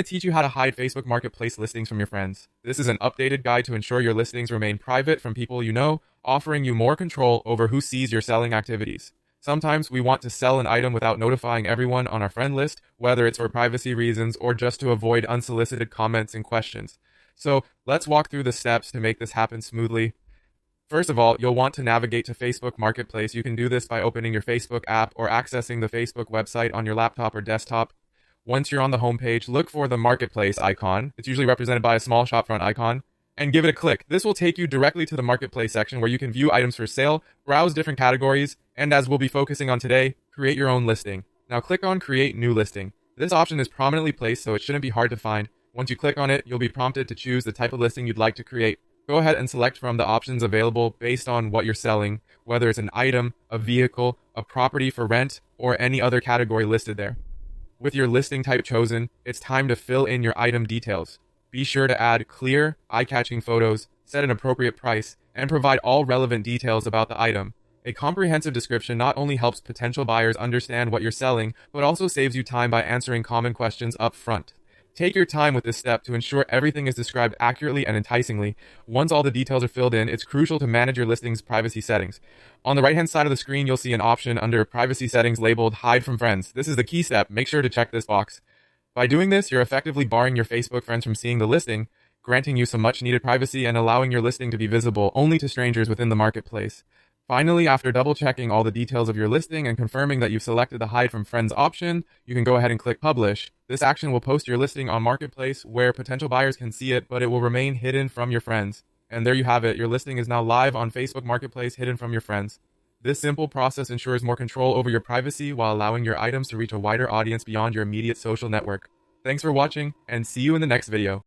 I teach you how to hide Facebook Marketplace listings from your friends. This is an updated guide to ensure your listings remain private from people you know, offering you more control over who sees your selling activities. Sometimes we want to sell an item without notifying everyone on our friend list, whether it's for privacy reasons or just to avoid unsolicited comments and questions. So let's walk through the steps to make this happen smoothly. First of all, you'll want to navigate to Facebook Marketplace. You can do this by opening your Facebook app or accessing the Facebook website on your laptop or desktop. Once you're on the homepage, look for the Marketplace icon. It's usually represented by a small shopfront icon, and give it a click. This will take you directly to the Marketplace section where you can view items for sale, browse different categories, and as we'll be focusing on today, create your own listing. Now click on Create New Listing. This option is prominently placed, so it shouldn't be hard to find. Once you click on it, you'll be prompted to choose the type of listing you'd like to create. Go ahead and select from the options available based on what you're selling, whether it's an item, a vehicle, a property for rent, or any other category listed there. With your listing type chosen, it's time to fill in your item details. Be sure to add clear, eye-catching photos, set an appropriate price, and provide all relevant details about the item. A comprehensive description not only helps potential buyers understand what you're selling, but also saves you time by answering common questions up front. Take your time with this step to ensure everything is described accurately and enticingly. Once all the details are filled in, it's crucial to manage your listing's privacy settings. On the right-hand side of the screen, you'll see an option under Privacy Settings labeled Hide from Friends. This is the key step. Make sure to check this box. By doing this, you're effectively barring your Facebook friends from seeing the listing, granting you some much-needed privacy and allowing your listing to be visible only to strangers within the marketplace. Finally, after double-checking all the details of your listing and confirming that you've selected the Hide from Friends option, you can go ahead and click Publish. This action will post your listing on Marketplace where potential buyers can see it, but it will remain hidden from your friends. And there you have it. Your listing is now live on Facebook Marketplace, hidden from your friends. This simple process ensures more control over your privacy while allowing your items to reach a wider audience beyond your immediate social network. Thanks for watching, and see you in the next video.